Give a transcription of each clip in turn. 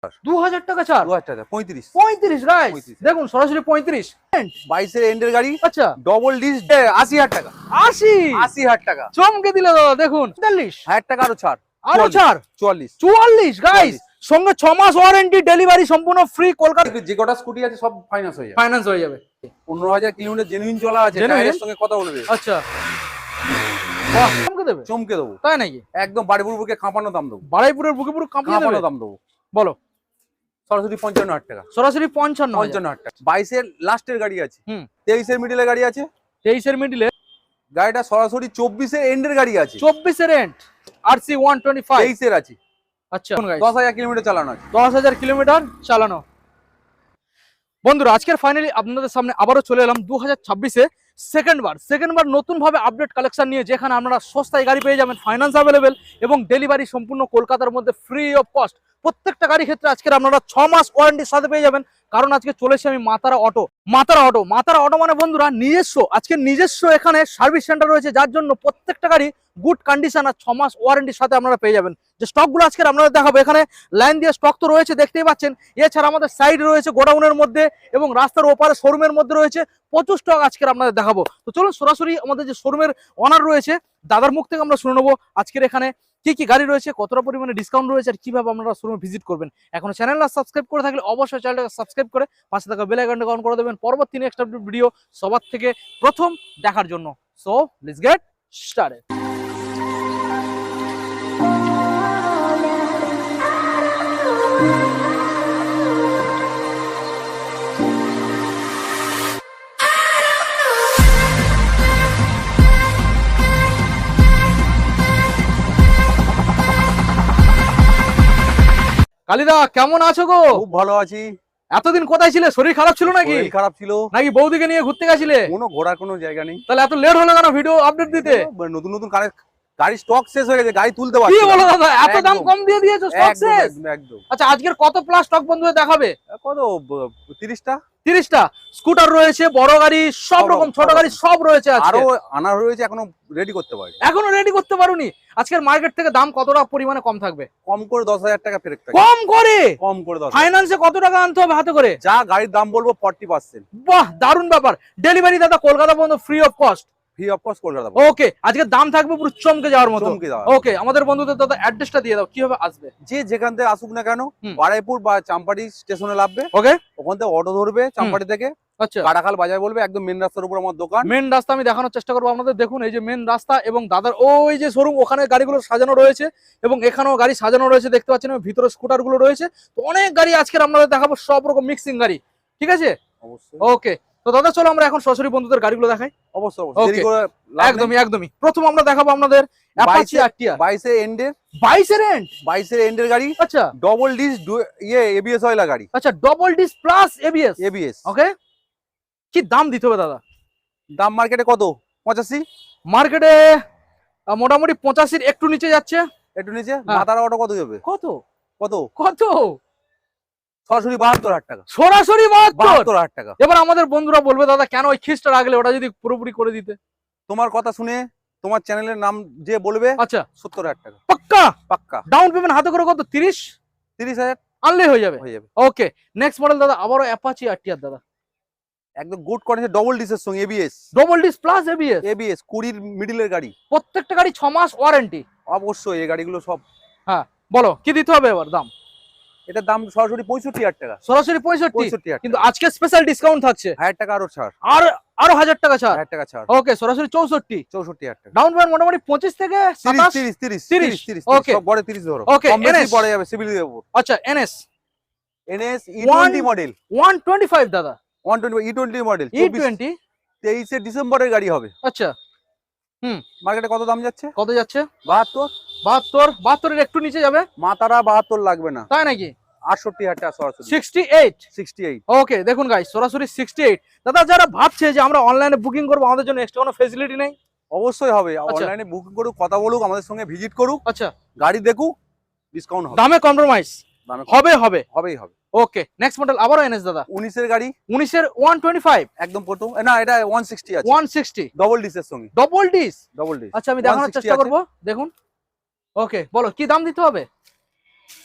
2000 টাকা ছাড়। 2000 টাকা 35 35 গাইস, 35 দেখুন সরাসরি 35। 22 এর এন্ডের গাড়ি, আচ্ছা ডবল ডিস 80000 টাকা। 80 80000 টাকা চমকে দিলে দাদা, দেখুন 40 1000 টাকা আরো ছাড়, আরো ছাড় 44 44 গাইস, সঙ্গে 6 মাস ওয়ারেন্টি, ডেলিভারি সম্পূর্ণ ফ্রি। কলকাতা যে কটা স্কুটি আছে সব ফাইন্যান্স হয়ে যাবে, ফাইন্যান্স হয়ে যাবে। 15000 কিলোমিটার জেনুইন চলা আছে, Genuine? টায়ারের সঙ্গে কথা বলবে, আচ্ছা বাহ, চমকে দেবে, চমকে দেবো তাই নাকি? একদম বাড়িপুর বুকে কাঁপানো দাম দেবো, বাড়াইপুরের বুকে পুরো কাঁপিয়ে কাঁপানো দেবে। দাম দেবো। বলো সরাসরি 55000 টাকা, সরাসরি 55 55 টাকা। 22 এর লাস্টের গাড়ি আছে, হুম 23 এর মিডিলের গাড়ি আছে, 23 এর মিডিলে, গাড়িটা সরাসরি 24 এর এন্ডের গাড়ি আছে, 24 এর এন্ড, আরসি 125। 23 এর আছে, আচ্ছা 10000 কিলোমিটার চালানো আছে। 10000 কিলোমিটার চালানো। বন্ধুরা আজকের ফাইনালি আপনাদের সামনে আবারও চলে এলাম 2026-এ সেকেন্ডবার নতুন ভাবে আপডেট কালেকশন নিয়ে, যেখানে আপনারা সস্তায় গাড়ি পেয়ে যাবেন, ফাইন্যান্স অ্যাভেলেবেল এবং ডেলিভারি সম্পূর্ণ কলকাতার মধ্যে ফ্রি অফ কস্ট। প্রত্যেকটা গাড়ির ক্ষেত্রে আজকের আপনারা 6 মাস ওয়ারেন্টির সাথে পেয়ে যাবেন। কারণ আজকে চলেছি আমি মাতারা অটো মানে বন্ধুরা নিজস্ব এখানে সার্ভিস সেন্টার রয়েছে, যার জন্য প্রত্যেকটা গাড়ি গুড কন্ডিশন আর 6 মাস ওয়ারেন্টির সাথে আপনারা পেয়ে যাবেন। যে স্টকগুলো আজকে আপনারা দেখাবো, এখানে লাইন দিয়ে স্টক তো রয়েছে দেখতেই পাচ্ছেন, এছাড়া আমাদের সাইড রয়েছে গোডাউনের মধ্যে এবং রাস্তার ওপারে শোরুমের মধ্যে রয়েছে প্রচুর স্টক আজকে আপনাদের দেখাবো। তো চলুন সরাসরি আমাদের যে শোরুমের ওনার রয়েছে দাদার মুখ থেকে আমরা শুনে নেবো আজকের এখানে কি কি গাড়ি রয়েছে, কতটা পরিমাণে ডিসকাউন্ট রয়েছে আর কিভাবে আপনারা শোরুমে ভিজিট করবেন। এখন চ্যানেলটা সাবস্ক্রাইব করে থাকলে অবশ্যই চ্যানেলটাকে সাবস্ক্রাইব করে পাশে থাকা বেল আইকনটা অন করে দেবেন পরবর্তী নেক্সট আপডেট ভিডিও সবার থেকে প্রথম দেখার জন্য। So let's get started. Kalida কেমন আছো গো? খুব ভালো আছি। এতদিন কোথায় ছিলে? শরীর খারাপ ছিল নাকি? শরীর খারাপ ছিল নাকি বৌদিকে নিয়ে ঘুরতে গেছিলে? কোনো ঘোরার কোনো জায়গা নেই। তাহলে এত লেট হলো কেন ভিডিও আপডেট দিতে? নতুন নতুন গাড়ি স্টক শেষ হয়ে গেছে, গাড়ি তুলতে কি পারছি বলো না। দাদা, এত দাম একদম। কম দিয়ে দিয়েছো স্টক একদম শেষ? একদম একদম। আচ্ছা আজকের কত প্লাস স্টক বন্ধুদের দেখাবে? কত 30টা 30টা স্কুটার রয়েছে, বড় গাড়ি সব রকম, ছোট গাড়ি সব রয়েছে আজকে। আরো আনা রয়েছে, এখনো রেডি করতে পারি, এখনো রেডি করতে পারোনি? আজকের মার্কেট থেকে দাম কতটা পরিমাণে কম থাকবে? কম করে 10000 টাকা ফেরত থাকে। কম করে? কম করে 10 ফাইন্যান্সে কত টাকা আনতে হবে হাতে করে? যা গাড়ির দাম বলবো 40%। বাহ দারুণ ব্যাপার। ডেলিভারি দাদা কলকাতা পর্যন্ত free of cost. Free of cost Kolkata. Okay আজকে দাম থাকবে পুরো চমকে যাওয়ার মতো। চমকে যাওয়া। ওকে আমাদের বন্ধুদের দাদা অ্যাড্রেসটা দিয়ে দাও, কিভাবে আসবে? যে যেখান থেকে আসুক না কেন, হুম। বারাইপুর বা চাম্পাটি স্টেশনে নামবে, ওকে ওখান থেকে অটো ধরবে, চাম্পাটি থেকে আচ্ছা কাটাখাল বাজার বলবে, একদম মেন রাস্তার উপর আমার দোকান। মেন রাস্তা আমি দেখানোর চেষ্টা করবো আপনাদের। দেখুন এই যে মেন রাস্তা এবং দাদার ওই যে শোরুম, ওখানে গাড়িগুলো সাজানো রয়েছে এবং এখানেও গাড়ি সাজানো রয়েছে দেখতে পাচ্ছেন, ভিতরে স্কুটার গুলো রয়েছে। তো অনেক গাড়ি আজকে আপনাদের দেখাবো, সব রকম মিক্সিং গাড়ি, ঠিক আছে? অবশ্যই ওকে তো দাদা চলো আমরা এখন সরাসরি বন্ধুদের গাড়িগুলো দেখাই। অবশ্যই Okay. দেরি করে লাভ নেই। একদমই প্রথম আমরা দেখাবো আপনাদের অ্যাপাচি আরটিআর 22 এর এন্ডের 22 এর এন্ড। 22 এর এন্ডের গাড়ি, আচ্ছা ডবল ডিস এবিএস ওয়ালা গাড়ি, আচ্ছা double disc plus ABS. ABS. Okay কি দাম দিতে হবে দাদা? দাম মার্কেটে কত? 85। মার্কেটে মোটামুটি 85-র একটু নিচে যাচ্ছে। একটু নিচে। হ্যাঁ। মাতারা অটো কত যাবে? কত কত? কত? সরাসরি 72000 টাকা। সরাসরি 72। 72000 টাকা। এবার আমাদের বন্ধুরা বলবে দাদা কেন ওই খিস্টটা রাখলে, ওটা যদি পুরোপুরি করে দিতে। তোমার কথা শুনে তোমার চ্যানেলের নাম যে বলবে আচ্ছা 70000 টাকা পাক্কা? পাক্কা। ডাউন পেমেন্ট হাতে করে কত? 30000 আনলেই হয়ে যাবে। হয়ে যাবে। ওকে নেক্সট মডেল দাদা আবারও অ্যাপাচি আরটিআর দাদা, একদম গুড কন্ডিশন, ডবল ডিসের সঙ্গে ABS. Double disc plus ABS. ABS 20 মিডলের গাড়ি। প্রত্যেকটা গাড়ি 6 মাস ওয়ারেন্টি। অবশ্যই এই গাড়িগুলো সব। হ্যাঁ বলো কি দিতে হবে এবার দাম? এটার দাম সরাসরি 65000 টাকা। সরাসরি 65। 65000 কিন্তু আজকে স্পেশাল ডিসকাউন্ট থাকছে, 1000 টাকা আরো ছাড়। আর আরো 1000 টাকা ছাড়। 1000 টাকা ছাড়। ওকে সরাসরি 64। 64000 টাকা। ডাউন পেমেন্ট মোটামুটি 25 থেকে 27। 30 Okay. সব বড় 30 ধরো। Okay, কম বেশি NS পড়ে যাবে সিভিল এর উপর। আচ্ছা এনএস এনএস ই20 মডেল, 125 দাদা, 120 ই20 মডেল, E20 23 ডিসেম্বরের গাড়ি হবে। আচ্ছা মার্কেটে কত দাম যাচ্ছে? কত যাচ্ছে? 72। 72 এর একটু নিচে যাবে। মাতারা 72 লাগবে না, তাই নাকি? 68000 টাকা সরাসরি। 68। 68। ওকে দেখুন গাইস সরাসরি 68। দাদা যারা ভাবছে যে আমরা অনলাইনে বুকিং করবো, আমাদের জন্য এক্সট্রা কোনো ফ্যাসিলিটি নেই? অবশ্যই হবে। আচ্ছা। অনলাইনে বুকিং করুক, কথা বলুক, আমাদের সঙ্গে ভিজিট করুক, আচ্ছা গাড়ি দেখুক, ডিসকাউন্ট হবে। দামে কম্প্রোমাইজ দামে হবে। হবেই হবে। ওকে নেক্সট মডেল আবারও এনএস দাদা, 19 এর গাড়ি, 19 এর 125। একদম প্রথম। না এটা 160 আছে, 160 ডবল ডিসের সঙ্গে। Double disc. Double disc. আচ্ছা আমি দেখানোর 160 চেষ্টা আছে। করব। দেখুন ওকে বলো কি দাম দিতে হবে?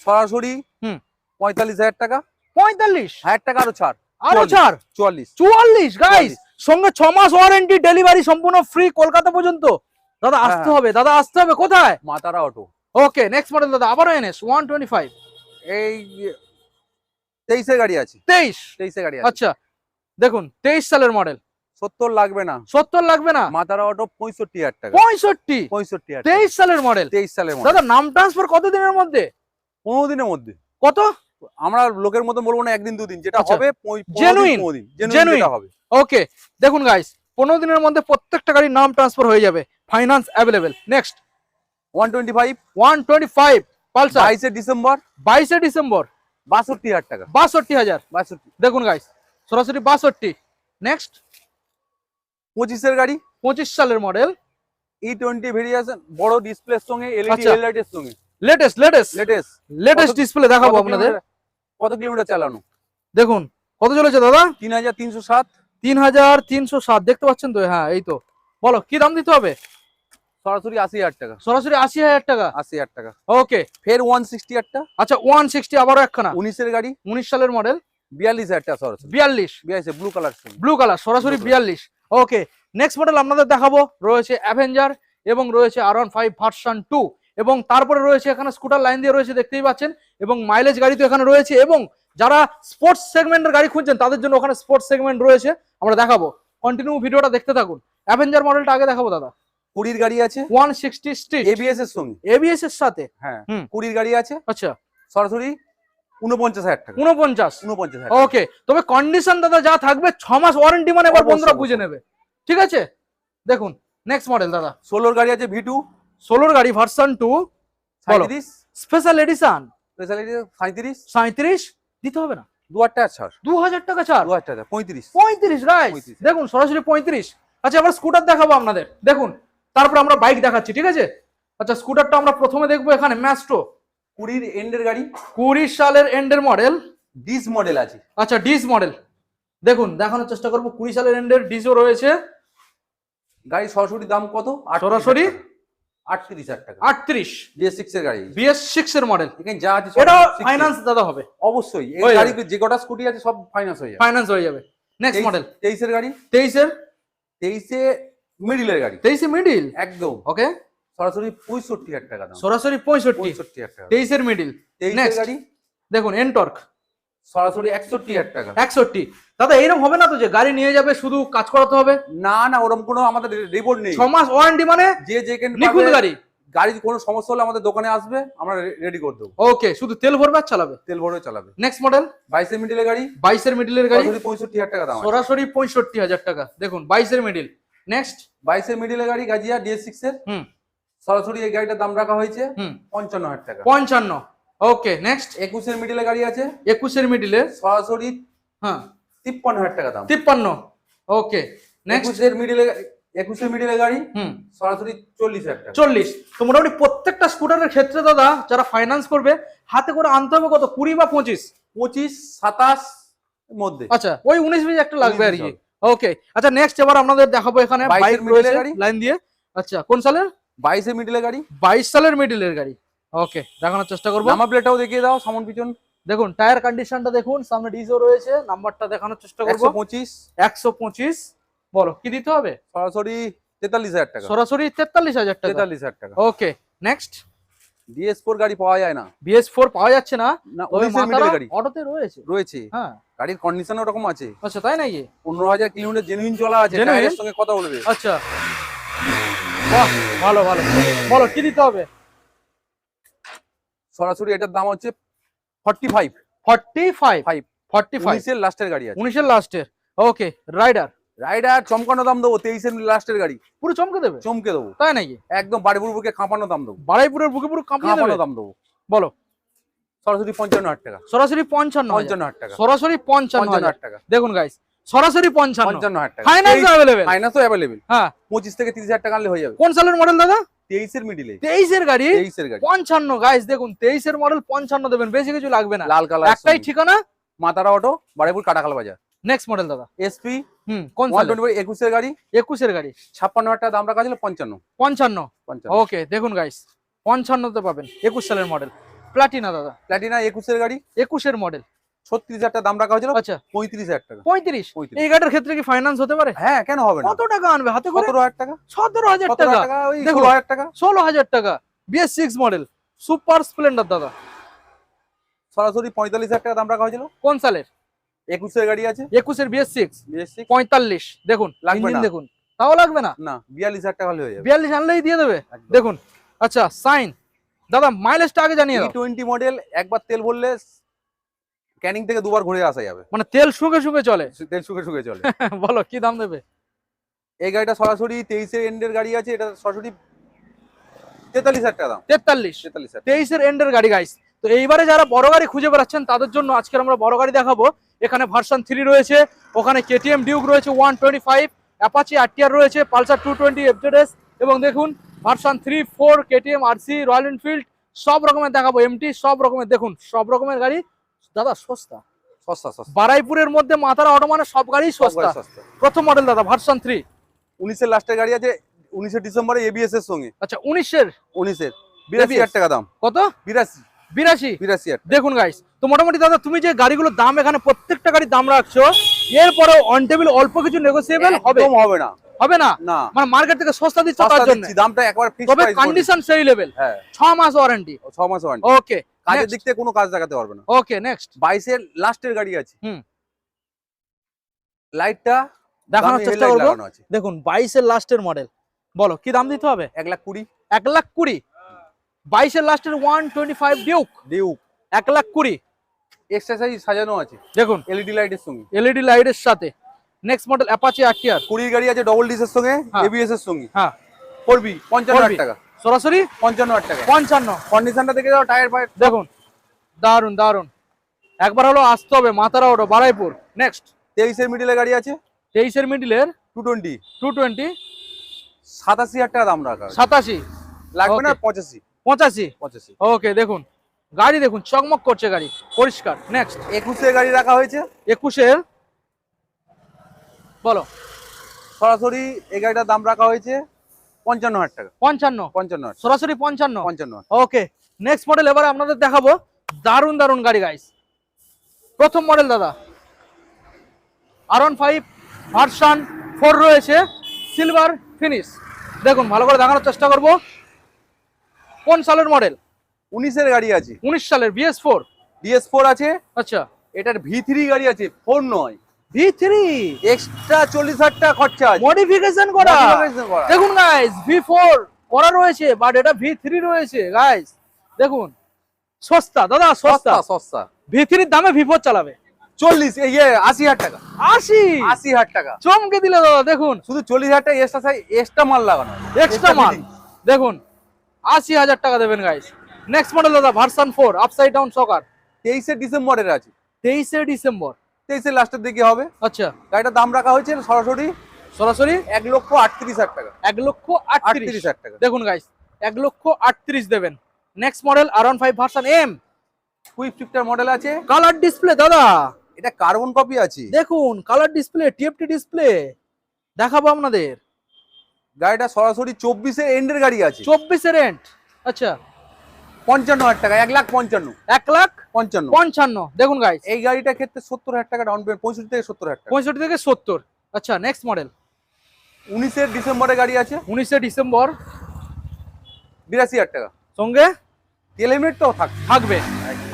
সরাসরি হুম 45,000 টাকা, 45,000 টাকা আরো ছাড়, আরো ছাড় 44। 44 গাইস, সঙ্গে 6 মাস ওয়ারেন্টি, ডেলিভারি সম্পূর্ণ ফ্রি কলকাতা পর্যন্ত। দাদা আসতে হবে, দাদা আসতে হবে, কোথায়? মাতারা অটো। ওকে নেক্সট মডেল দাদা, আবারও এনএস 125, এই 23 এর গাড়ি আছে, 23 এর গাড়ি আছে। আচ্ছা দেখুন 23 সালের মডেল, 70 লাগবে না, 70 লাগবে না, মাতারা অটো 65,000 টাকা, 65, 65,000 টাকা, 23 সালের মডেল। 23 সালের মডেল। দাদা নাম ট্রান্সফার কত দিনের মধ্যে? 15 দিনের মধ্যে। কত? আমরা লোকের মতো বলবো না একদিন দুদিন, যেটা আচ্ছা, হবে genuine, জেনুইন যেটা হবে। ওকে দেখুন গাইস 15 দিনের মধ্যে প্রত্যেকটা গাড়ির নাম ট্রান্সফার হয়ে যাবে, finance available. Next 125, 125 Pulsar, 22 December, 22 December, 62,000 টাকা, 62,000। 62। দেখুন গাইস সরাসরি 62। নেক্সট 25 এর গাড়ি, 25 সালের মডেল, E20 ভেরিয়েশন, বড় ডিসপ্লের সঙ্গে, এলইডি আচ্ছা। হেডলাইটের সঙ্গে, লেটেস্ট লেটেস্ট ডিসপ্লে দেখাবো আপনাদের। কত কিলোমিটার চালানো? দেখুন কত চলেছে দাদা? 3,307, 3,307 দেখতে পাচ্ছেন তো? হ্যাঁ এই তো। বলো কি দাম দিতে হবে? সরাসরি 80,000 টাকা, সরাসরি 80,000 টাকা। 80,000 টাকা। ওকে ফের 160 একটা, আচ্ছা 160 আবারও একখানা 19 এর গাড়ি, 19 সালের মডেল, 42,000 টাকা সরাসরি, 42 ব্লু কালার। ব্লু কালার, সরাসরি 42। ওকে নেক্সট মডেল আপনাদের দেখাবো, রয়েছে অ্যাভেঞ্জার এবং রয়েছে R15 ভার্সন 2, এবং তারপরে রয়েছে এখানে স্কুটার লাইন দিয়ে রয়েছে দেখতেই পাচ্ছেন, এবং মাইলেজ গাড়ি তো এখানে রয়েছে, এবং যারা স্পোর্টস সেগমেন্টের গাড়ি খুঁজছেন তাদের জন্য ওখানে স্পোর্টস সেগমেন্ট রয়েছে, আমরা দেখাবো। কন্টিনিউ ভিডিওটা দেখতে থাকুন। অ্যাভেঞ্জার মডেলটা আগে দেখাবো দাদা। 20 গাড়ি আছে, 160 স্ট্রিট, এবিএস এর সঙ্গে, এবিএস এর সাথে। হ্যাঁ। হুম। 20 গাড়ি আছে, আচ্ছা সরাসরি 49,000 টাকা, 49। 49,000। ওকে তবে কন্ডিশন দাদা যা থাকবে 6 মাস ওয়ারেন্টি, মানে এবার বন্ধুরা বুঝে নেবে, ঠিক আছে? দেখুন নেক্সট মডেল দাদা, 16 গাড়ি আছে, V2, 16 গাড়ি ভার্সন 2, 37, স্পেশাল এডিশন, স্পেশালিটি 37, 37 দিতে হবে না, 2,000 টাকা ছাড়, 2000 টাকা ছাড়, 2,000 টাকা, 35। 35 গাইস 35 দেখুন সরাসরি 35। আচ্ছা এবার স্কুটার দেখাবো আপনাদের, দেখুন তারপর আমরা বাইক দেখাচ্ছি, ঠিক আছে? আচ্ছা স্কুটারটা আমরা প্রথমে দেখবো এখানে ম্যাস্ট্রো, 20 এন্ডের গাড়ি, 20 সালের এন্ডের মডেল, ডিস মডেল আছে। আচ্ছা ডিস মডেল, দেখুন দেখানোর চেষ্টা করবো। 20 সালের এন্ডের ডিসও রয়েছে। গাড়ি সরাসরি দাম কত? সরাসরি 38,000 টাকা, 38, BS6 এর গাড়ি, BS6 এর মডেল। এখানে যা আছে এটা ফাইন্যান্স দাদা হবে অবশ্যই। এই হয়ে গাড়ি যাবে। যে কটা স্কুটি আছে সব ফাইন্যান্স হয়ে যাবে, ফাইন্যান্স হয়ে যাবে। নেক্সট মডেল 23 এর গাড়ি, 23 এর, 23 এ মিডিলের গাড়ি, 23 মিডিল, একদম ওকে সরাসরি 65,000 টাকা দাম, সরাসরি 65, 65,000 টাকা। 23 এর মিডিল। 23 এর নেক্সট গাড়ি, দেখুন এনটর্ক, সরাসরি 61,000 টাকা। 61। দাদা এইরকম হবে না তো যে গাড়ি নিয়ে যাবে শুধু কাজ করাতে হবে? না না, ওরকম কোনো আমাদের রিপোর্ট নেই। 6 মাস ওয়ারেন্টি মানে যে যেখানে নিখুঁত গাড়ি। গাড়ির কোনো সমস্যা হলে আমাদের দোকানে আসবে, আমরা রেডি করে দেবো। ওকে শুধু তেল ভরবে আর চালাবে। তেল ভরে চালাবে। নেক্সট মডেল 22 এর মিডিলের গাড়ি, 22 এর মিডিলের গাড়ি, সরাসরি 65,000 টাকা দাম আছে। সরাসরি 65,000 টাকা। দেখুন 22 এর মিডিল। নেক্সট 22 এর মিডিলের গাড়ি, গাজিয়া DS6 এর, হুম সরাসরি এই গাড়িটার দাম রাখা হয়েছে হুম 55,000 টাকা। 55। ওকে নেক্সট 21 এর মিডিলের গাড়ি আছে, 21 এর মিডিলে, সরাসরি হ্যাঁ 53,000 টাকা দাম। 53। ওকে নেক্সট 21 এর মিডিলের গাড়ি, হুম সরাসরি 40,000 টাকা। 40। তো মোটামুটি প্রত্যেকটা স্কুটারের ক্ষেত্রে দাদা যারা ফাইন্যান্স করবে হাতে করে আনতে হবে কত? 20 বা 25? 25, 27 এর মধ্যে। আচ্ছা ওই 19-20 একটা লাগবে আর 19-20 কি। ওকে আচ্ছা নেক্সট এবার আপনাদের দেখাবো এখানে 22 বাইক এর middle রয়েছে এর গাড়ি। লাইন দিয়ে। আচ্ছা কোন সালের? 22 এর মিডিলের গাড়ি, 22 সালের মিডিলের গাড়ি। ওকে দেখানোর চেষ্টা করবো। নাম্বার প্লেটটাও দেখিয়ে দাও, সামন পিছন। দেখুন টায়ার কন্ডিশনটা দেখুন, সামনে ডিজো রয়েছে, নাম্বারটা দেখানোর চেষ্টা করবো। 125, 125। বলো কি দিতে হবে? সরাসরি 43,000 টাকা। সরাসরি 43,000 টাকা। 43,000 টাকা। ওকে নেক্সট DS4 গাড়ি পাওয়া যায় না, BS4 পাওয়া যাচ্ছে না, না তবে 19 এর মিডিলের গাড়ি অটোতে রয়েছে। রয়েছে। হ্যাঁ গাড়ির কন্ডিশন ওরকম আছে, আচ্ছা তাই নাকি? 15,000 কিলোমিটার জেনুইন চলা আছে, Genuine? টায়ারের সঙ্গে কথা বলবে। আচ্ছা বাহ ভালো ভালো। বলো কি দিতে হবে? সরাসরি এটার দাম হচ্ছে 45, 45। 45 19 এর লাস্টের গাড়ি আছে। 19 এর লাস্টের। ওকে রাইডার রাইডার চমকানো দাম দেবো, 23 এর লাস্টের গাড়ি পুরো চমকে দেবে? চমকে দেবো, তাই নাকি? একদম বাড়িপুর বুকে কাঁপানো দাম দেবো, বাড়াইপুরের বুকে পুরো কাঁপিয়ে কাঁপানো দেবে? দাম দেবো। বলো সরাসরি 55,000 টাকা। সরাসরি 55। 55,000 টাকা। সরাসরি 55,000 55,000 টাকা। দেখুন গাইস সরাসরি 55। 55,000 টাকা। Finance available? ফাইন্যান্সও অ্যাভেলেবেল। হ্যাঁ 25 থেকে 30,000 টাকা আনলে হয়ে যাবে। কোন সালের মডেল দাদা? 23 এর মিডিলে, 23 এর গাড়ি, 23 এর গাড়ি, 55 গাইস দেখুন 23 এর মডেল 55 দেবেন, বেশি কিছু লাগবে না। লাল কালার, একটাই ঠিকানা মাতারা অটো, বাড়িপুর কাটাখাল বাজার। নেক্সট মডেল দাদা। SP কোন সালের? 125 21 এর গাড়ি, 21 এর গাড়ি, 56,000 টাকা দাম রাখা ছিল, 55। 55। ওকে দেখুন গাইস 55 তে পাবেন 21 সালের মডেল। প্লাটিনা দাদা, প্ল্যাটিনা 21-এর গাড়ি, 21-এর মডেল। 36,000 টাকা দাম রাখা হয়েছিল, আচ্ছা 35,000 টাকা। 35। 35। এই গাড়ির ক্ষেত্রে কি ফাইন্যান্স হতে পারে? হ্যাঁ, কেন হবে না? কত টাকা আনবে হাতে করে? 17,000 টাকা, 17,000 17,000 টাকা, টাকা, ওই দেখো। 16,000 টাকা। 16,000 টাকা, BS6 মডেল, সুপার স্প্লেন্ডার দাদা। সরাসরি 45,000 টাকা দাম রাখা হয়েছিল। কোন সালের? 21-এর গাড়ি আছে, 21-এর BS6, BS6। 45। দেখুন লাগবে ইঞ্জিন না। দেখুন, তাও লাগবে না। না, 42,000 টাকা হলে হয়ে যাবে। 42 আনলেই দিয়ে দেবে। একদম। দেখুন, আচ্ছা সাইন দাদা, মাইলেজটা আগে জানিয়ে দাও। E20 মডেল, একবার তেল ভরলে ক্যানিং থেকে দুবার ঘুরে আসা যাবে। মানে তেল শুকে শুকে চলে। তেল শুকে শুকে চলে। বলো কি দাম দেবে? এই গাড়িটা সরাসরি 23-এর এন্ডের গাড়ি আছে, এটা সরাসরি 43,000 টাকা দাম। 43। 43,000। 23-এর এন্ডের গাড়ি গাইস। তো এইবারে যারা বড় গাড়ি খুঁজে বেড়াচ্ছেন তাদের জন্য আজকে আমরা বড় গাড়ি দেখাবো। এখানে ভার্সন 3 রয়েছে, ওখানে KTM ডিউক রয়েছে 125, অ্যাপাচি RTR রয়েছে, পালসার 220 FZS, এবং দেখুন version 3, 4, KTM RC, royal Enfield, সব রকমের দেখাবো, MT, সব রকমের। দেখুন সব রকমের গাড়ি দাদা সস্তা। সস্তা সস্তা। বারাইপুরের মধ্যে মাতারা অটো মানে সব গাড়ি সস্তা। সস্তা। প্রথম মডেল দাদা, ভার্সন 3। 19-এর লাস্টের গাড়ি আছে, 19শে ডিসেম্বরে ABS এর সঙ্গে। আচ্ছা 19-এর 19-এর 82,000 টাকা দাম। কত? 82। 82। 82,000। দেখুন গাইস, তো মোটামুটি দাদা তুমি যে গাড়িগুলোর দাম এখানে প্রত্যেকটা গাড়ির দাম রাখছো, এরপরেও অন টেবিল অল্প কিছু নেগোসিয়েবল হবে? একদম হবে না। হবে না, না, মানে মার্কেট থেকে সস্তা দিচ্ছ তার সস্তা জন্য। দিচ্ছি, দামটা একবার ফিক্স তবে প্রাইস। কন্ডিশন সেই লেভেল। হ্যাঁ, 6 মাস ওয়ারেন্টি। 6 মাস ওয়ারেন্টি। ওকে, কাজের দিক থেকে কোনো কাজ দেখাতে পারবে না। Okay next. 22-এর লাস্টের গাড়ি আছে। হুম। লাইটটা দেখানোর দামি চেষ্টা headlight করবো। লাগানো আছে। দেখুন 22-এর লাস্টের মডেল, বলো কি দাম দিতে হবে? 1,20,000। 1,20,000। 22-এর লাস্টের 125 ডিউক, ডিউক 1,20,000। এক্সট্রা সাজানো আছে, দেখুন এলইডি লাইটের সঙ্গে। LED লাইটের সাথে। Next model Apache RTR। 20 গাড়ি আছে, ডবল ডিসের সঙ্গে, হ্যাঁ। ABS এর সঙ্গে। হ্যাঁ 4B 55,000 টাকা। সরাসরি 55,000 টাকা। 55। কন্ডিশনটা দেখে যাও, টায়ার ফায়ার। দেখুন দারুন দারুন, একবার হলো আসতে হবে মাতারা অটো বারাইপুর। নেক্সট 23-এর মিডিলের গাড়ি আছে, 23-এর মিডিলের 220, 220, 87,000 টাকা দাম রাখা আছে। 87। লাগবে না, Okay. 85। 85। ওকে, দেখুন গাড়ি দেখুন চকমক করছে, গাড়ি পরিষ্কার। নেক্সট 21-এর গাড়ি রাখা হয়েছে, 21-এর, বলো। সরাসরি এই গাড়িটার দাম রাখা হয়েছে 55,000 টাকা। 55। 55,000। সরাসরি 55। 55,000। ওকে, নেক্সট মডেল এবারে আপনাদের দেখাবো। দারুন দারুন গাড়ি গাইস। প্রথম মডেল দাদা, R15 ভার্সন 4 রয়েছে, সিলভার ফিনিশ। দেখুন ভালো করে দেখানোর চেষ্টা করব। কোন সালের মডেল? 19-এর গাড়ি আছে, 19 সালের BS4। DS4 আছে। আচ্ছা এটার V3 গাড়ি আছে, 4 নয়। V3 এক্সট্রা 40,000 টাকা খরচা আছে। মডিফিকেশন করা। Modification করা। দেখুন গাইস, V4 করা রয়েছে, বাট এটা V3 রয়েছে গাইস। দেখুন সস্তা দাদা, সস্তা। সস্তা সস্তা। V3 এর দামে V4 চালাবে। 80,000 টাকা। 80। 80,000 টাকা। চমকে দিলে দাদা। দেখুন শুধু 40,000 টাকা এক্সট্রা মাল লাগানো। এক্সট্রা মাল। দেখুন 80,000 টাকা দেবেন গাইস। নেক্সট মডেল দাদা, ভার্সন 4 আপসাইড ডাউন সকার। 23শে ডিসেম্বরের আছে। 23শে ডিসেম্বর। 23-এর লাস্টের দিকে হবে। আচ্ছা গাড়িটার দাম রাখা হয়েছে সরাসরি সরাসরি 1,38,000 টাকা। 1,38,000। 38,000 টাকা। দেখুন গাইস 1,38,000 দেবেন। Next model R15 version M, quick shifter model আছে। কালার ডিসপ্লে দাদা। এটা কার্বন কপি আছে। দেখুন কালার ডিসপ্লে, TFT ডিসপ্লে দেখাবো আপনাদের। গাড়িটা সরাসরি 24-এর এন্ডের গাড়ি আছে। 24-এর এন্ড। আচ্ছা 55,000 টাকা, 1,55,000। 55। 1,55,000। দেখুন গাইস এই গাড়িটার ক্ষেত্রে 70,000 টাকা ডাউন পেমেন্ট, 65 থেকে 70,000 টাকা। 65 থেকে 70। আচ্ছা নেক্সট মডেল 19-এর ডিসেম্বরের গাড়ি আছে, 19শে ডিসেম্বর। 82,000 টাকা। সঙ্গে হেলমেট তো থাকবে।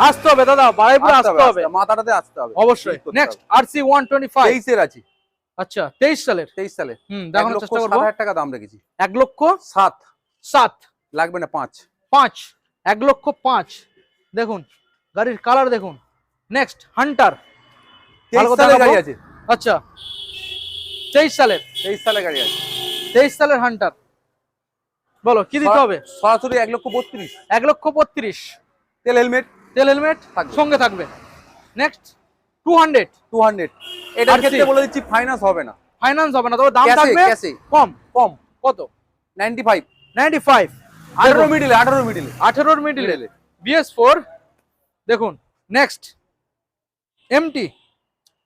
আসতে হবে দাদা, বারাইপুর আসতে হবে মাথাটাতে আসতে হবে অবশ্যই। Next RC 125। 23-এর আছে। আচ্ছা 23 সালের। 23 সালে দেখানোর চেষ্টা করবো। 1,07,000 টাকা দাম রেখেছি। 1,07,000। লাগবে না, 5। 1,05,000। দেখুন গাড়ির কালার দেখুন। Next Hunter. 23 সালের গাড়ি আছে। আচ্ছা 23 সালের। 23 সালের গাড়ি আছে। 23 সালের হান্টার, বলো কি দিতে হবে? সরাসরি 1,32,000। 1,32,000। তেল হেলমেট, তেল হেলমেট থাকবে। সঙ্গে থাকবে। নেক্সট 200। 200। এটার RC ক্ষেত্রে বলে দিচ্ছি ফাইন্যান্স হবে না, ফাইন্যান্স হবে না, তবে দাম Cash এ, থাকবে cash এ। কম। কম। কত? 95। 95। 18 মিডিলে, 18 মিডিলে। 18-র মিডিলে BS4। দেখুন নেক্সট MT।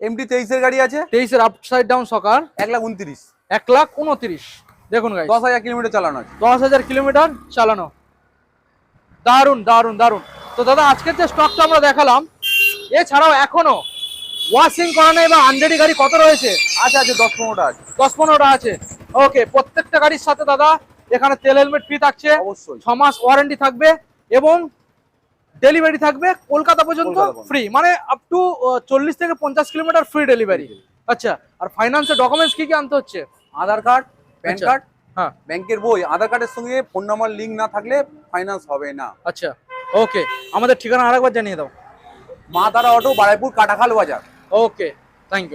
MT 23-এর গাড়ি আছে, 23-এর আপসাইড ডাউন সকার। 1,29,000। 1,29,000। দেখুন গাইস 10,000 কিলোমিটার চালানো আছে। 10,000 কিলোমিটার চালানো। দারুন দারুন দারুন। তো দাদা আজকের যে স্টকটা আমরা দেখালাম, এছাড়াও এখনো ওয়াশিং করা নেই বা আনরেডি গাড়ি কত রয়েছে? আছে 10-15টা আছে। 10-15টা আছে। ওকে, প্রত্যেকটা গাড়ির সাথে দাদা এখানে তেল হেলমেট ফ্রি থাকছে, অবশ্যই 6 মাস ওয়ারেন্টি থাকবে এবং ডেলিভারি থাকবে কলকাতা পর্যন্ত কলকাতা পর্যন্ত। ফ্রি, মানে আপ টু 40 থেকে 50 কিলোমিটার ফ্রি ডেলিভারি। আচ্ছা, আর ফাইন্যান্সের ডকুমেন্টস কি কি আনতে হচ্ছে? আধার কার্ড, প্যান আচ্ছা, কার্ড, হ্যাঁ, ব্যাংকের বই। আধার কার্ডের সঙ্গে ফোন নাম্বার লিঙ্ক না থাকলে ফাইন্যান্স হবে না। আচ্ছা, ওকে। আমাদের ঠিকানা আরেকবার জানিয়ে দাও। মা তারা অটো, বারাইপুর, কাটাখাল বাজার। ওকে, থ্যাংক ইউ।